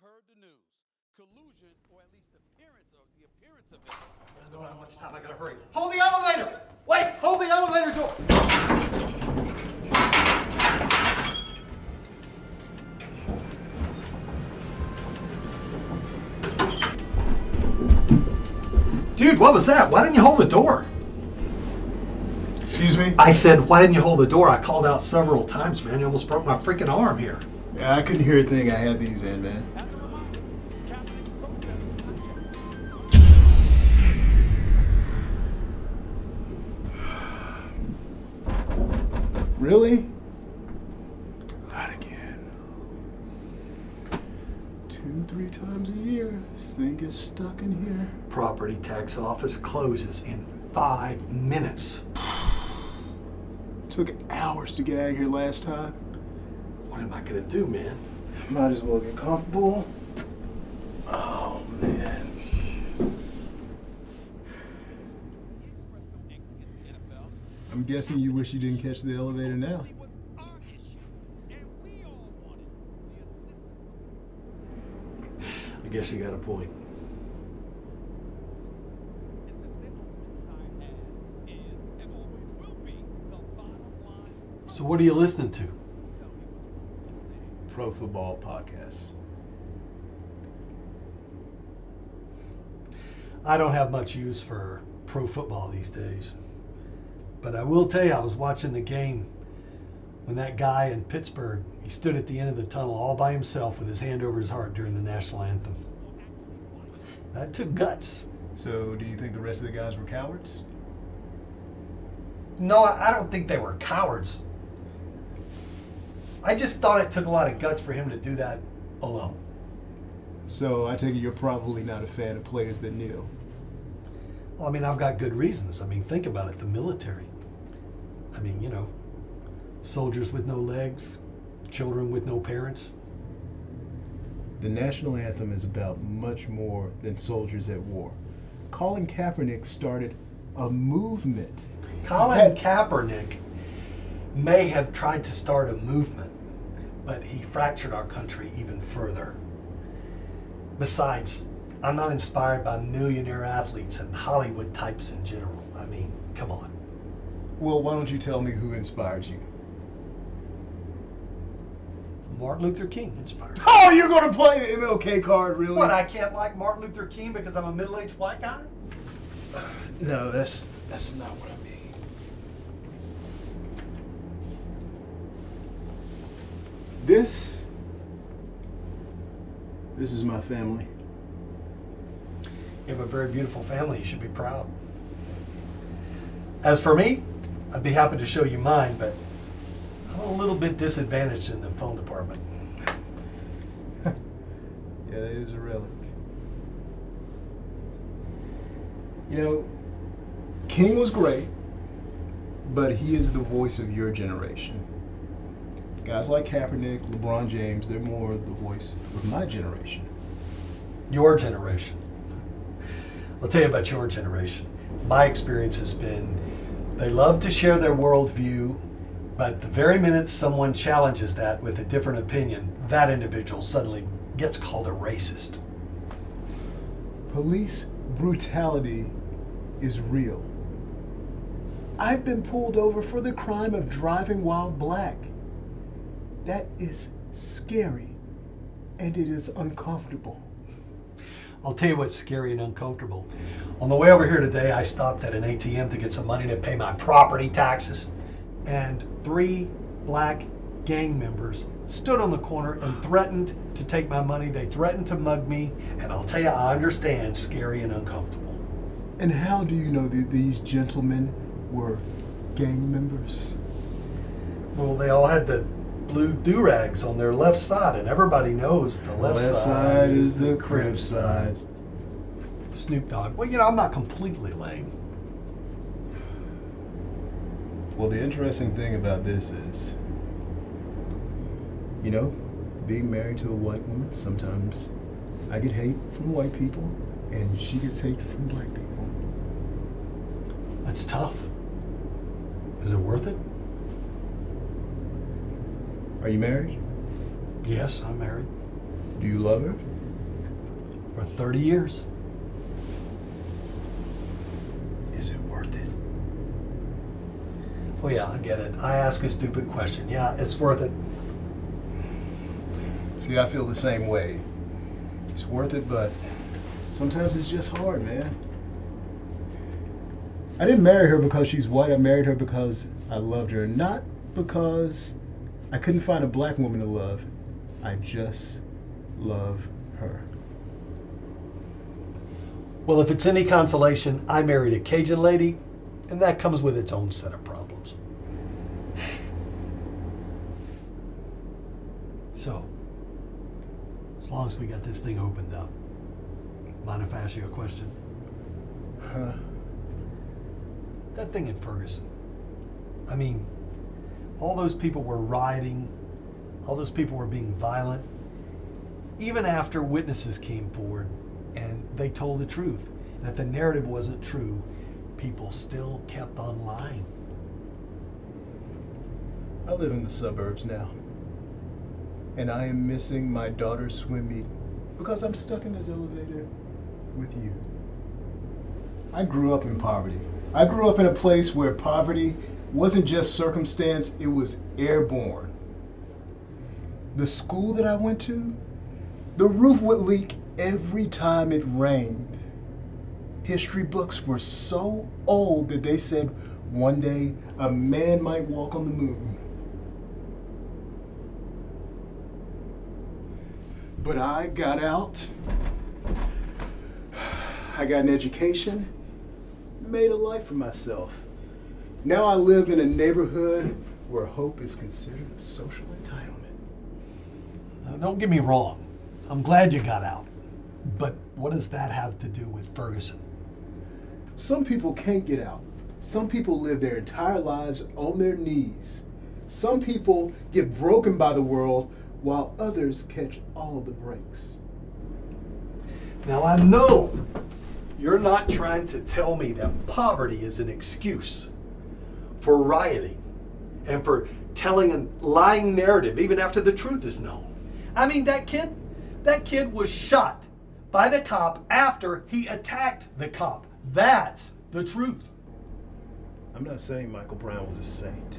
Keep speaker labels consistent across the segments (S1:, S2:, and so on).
S1: heard the news. Collusion, or at least the appearance of it.
S2: I don't have much time. I gotta hurry. Hold the elevator! Wait! Hold the elevator door! Dude, what was that? Why didn't you hold the door?
S3: Excuse me?
S2: I said, why didn't you hold the door? I called out several times, man. You almost broke my freaking arm here.
S3: Yeah, I couldn't hear a thing. I had these in, man.
S1: As a reminder, Catholic protest was hijacked.
S3: Really? Not again. 2-3 times a year, this thing gets stuck in here.
S2: Property tax office closes in 5 minutes.
S3: Took hours to get out of here last time.
S2: What am I gonna do, man?
S3: Might as well get comfortable. Oh, man. I'm guessing you wish you didn't catch the elevator now.
S2: I guess you got a point. So what are you listening to?
S3: Pro Football Podcast.
S2: I don't have much use for pro football these days. But I will tell you, I was watching the game when that guy in Pittsburgh, he stood at the end of the tunnel all by himself with his hand over his heart during the national anthem. That took guts.
S3: So, do you think the rest of the guys were cowards?
S2: No, I don't think they were cowards. I just thought it took a lot of guts for him to do that alone.
S3: So, I take it you're probably not a fan of players that kneel.
S2: Well, I mean, I've got good reasons. I mean, think about it, the military. I mean, you know, soldiers with no legs, children with no parents.
S3: The national anthem is about much more than soldiers at war. Colin Kaepernick started a movement.
S2: Colin Kaepernick may have tried to start a movement, but he fractured our country even further. Besides, I'm not inspired by millionaire athletes and Hollywood types in general. I mean, come on.
S3: Well, why don't you tell me who inspires you?
S2: Martin Luther King inspired me.
S3: Oh, you're going to play the MLK card, really?
S2: What, I can't like Martin Luther King because I'm a middle-aged white guy?
S3: No, that's not what I mean. This is my family.
S2: You have a very beautiful family. You should be proud. As for me, I'd be happy to show you mine, but I'm a little bit disadvantaged in the phone department.
S3: Yeah, that is a relic. You know, King was great, but he is the voice of your generation. Guys like Kaepernick, LeBron James, they're more the voice of my generation.
S2: Your generation. I'll tell you about your generation. My experience has been they love to share their worldview, but the very minute someone challenges that with a different opinion, that individual suddenly gets called a racist.
S3: Police brutality is real. I've been pulled over for the crime of driving while black. That is scary, and it is uncomfortable.
S2: I'll tell you what's scary and uncomfortable. On the way over here today, I stopped at an ATM to get some money to pay my property taxes, and 3 black gang members stood on the corner and threatened to take my money. They threatened to mug me, and I'll tell you, I understand scary and uncomfortable.
S3: And how do you know that these gentlemen were gang members?
S2: Well, they all had the blue do-rags on their left side, and everybody knows the left
S3: side is the crib side.
S2: Snoop Dogg. Well, you know, I'm not completely lame.
S3: Well, the interesting thing about this is, you know, being married to a white woman, sometimes I get hate from white people, and she gets hate from black people.
S2: That's tough. Is it worth it?
S3: Are you married?
S2: Yes, I'm married.
S3: Do you love her?
S2: For 30 years.
S3: Is it worth it?
S2: Oh yeah, I get it. I ask a stupid question. Yeah, it's worth it.
S3: See, I feel the same way. It's worth it, but sometimes it's just hard, man. I didn't marry her because she's white. I married her because I loved her, not because I couldn't find a black woman to love. I just love her.
S2: Well, if it's any consolation, I married a Cajun lady, and that comes with its own set of problems. So, as long as we got this thing opened up, mind if I ask you a question?
S3: Huh?
S2: That thing in Ferguson. I mean, all those people were rioting, all those people were being violent. Even after witnesses came forward and they told the truth, that the narrative wasn't true, people still kept on lying.
S3: I live in the suburbs now, and I am missing my daughter's swim meet because I'm stuck in this elevator with you. I grew up in poverty. I grew up in a place where poverty wasn't just circumstance, it was airborne. The school that I went to, the roof would leak every time it rained. History books were so old that they said one day a man might walk on the moon. But I got out, I got an education, made a life for myself. Now I live in a neighborhood where hope is considered a social entitlement.
S2: Now, don't get me wrong, I'm glad you got out. But what does that have to do with Ferguson?
S3: Some people can't get out. Some people live their entire lives on their knees. Some people get broken by the world while others catch all the breaks.
S2: Now I know you're not trying to tell me that poverty is an excuse for rioting and for telling a lying narrative even after the truth is known. I mean, that kid was shot by the cop after he attacked the cop. That's the truth.
S3: I'm not saying Michael Bryan was a saint.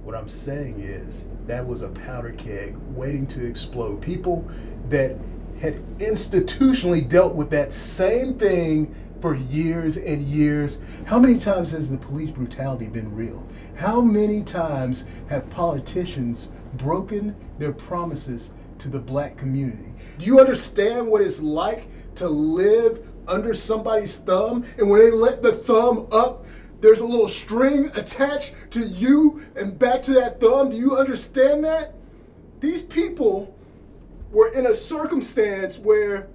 S3: What I'm saying is that was a powder keg waiting to explode. People that had institutionally dealt with that same thing for years and years. How many times has the police brutality been real? How many times have politicians broken their promises to the black community? Do you understand what it's like to live under somebody's thumb? And when they let the thumb up, there's a little string attached to you and back to that thumb. Do you understand that? These people were in a circumstance where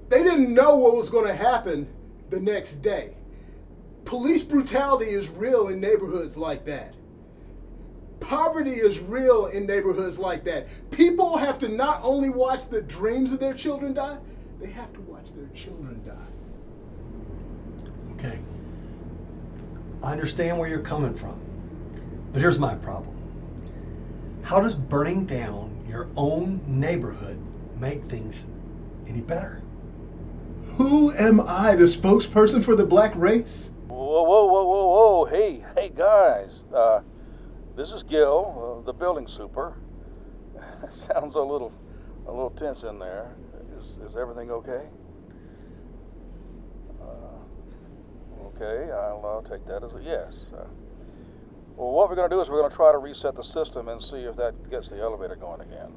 S3: they didn't know what was going to happen the next day. Police brutality is real in neighborhoods like that. Poverty is real in neighborhoods like that. People have to not only watch the dreams of their children die, they have to watch their children die.
S2: Okay. I understand where you're coming from, but here's my problem. How does burning down your own neighborhood make things any better?
S3: Who am I, the spokesperson for the black race?
S4: Whoa. Hey guys. This is Gil, the building super. Sounds a little tense in there. Is everything okay? Okay, I'll take that as a yes. Well, what we're going to do is we're going to try to reset the system and see if that gets the elevator going again.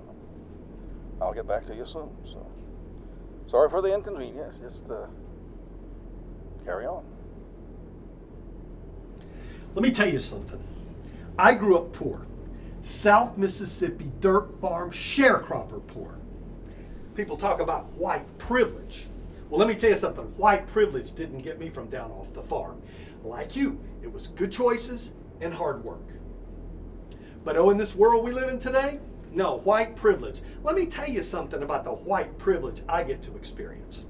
S4: I'll get back to you soon. So, sorry for the inconvenience. Just carry on.
S2: Let me tell you something. I grew up poor. South Mississippi dirt farm sharecropper poor. People talk about white privilege. Well, let me tell you something. White privilege didn't get me from down off the farm. Like you, it was good choices and hard work. But in this world we live in today, no, white privilege. Let me tell you something about the white privilege I get to experience.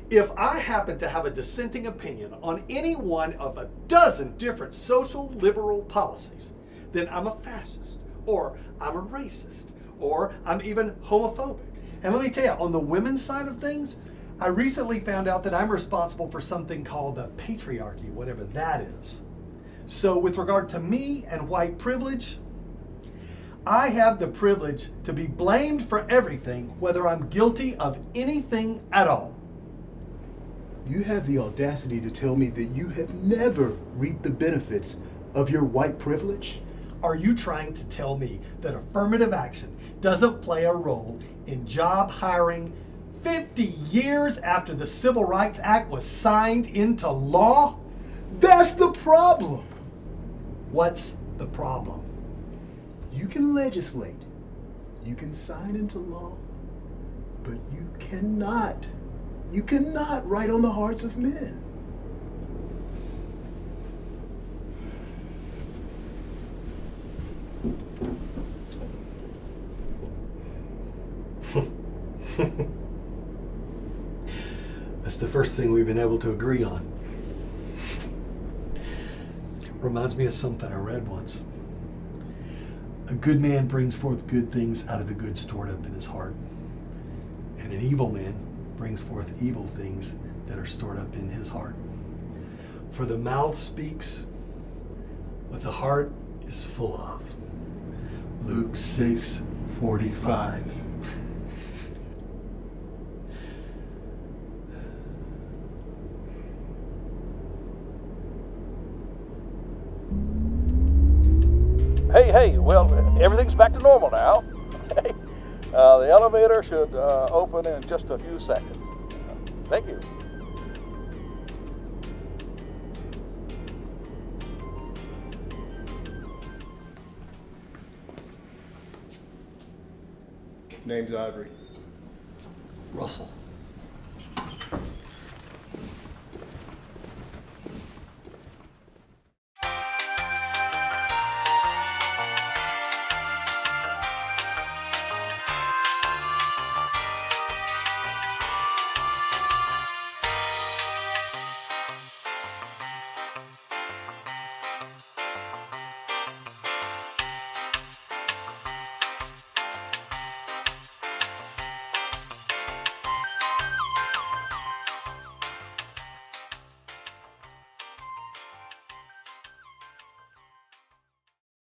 S2: If I happen to have a dissenting opinion on any one of a dozen different social liberal policies, then I'm a fascist, or I'm a racist, or I'm even homophobic. And let me tell you, on the women's side of things, I recently found out that I'm responsible for something called the patriarchy, whatever that is. So with regard to me and white privilege, I have the privilege to be blamed for everything, whether I'm guilty of anything at all.
S3: You have the audacity to tell me that you have never reaped the benefits of your white privilege?
S2: Are you trying to tell me that affirmative action doesn't play a role in job hiring 50 years after the Civil Rights Act was signed into law?
S3: That's the problem.
S2: What's the problem?
S3: You can legislate, you can sign into law, but you cannot write on the hearts of men.
S2: That's the first thing we've been able to agree on. Reminds me of something I read once. A good man brings forth good things out of the good stored up in his heart. And an evil man brings forth evil things that are stored up in his heart. For the mouth speaks what the heart is full of. Luke 6:45.
S4: Hey, well, everything's back to normal now. Okay. The elevator should open in just a few seconds. Thank you.
S3: Name's Ivory.
S2: Russell.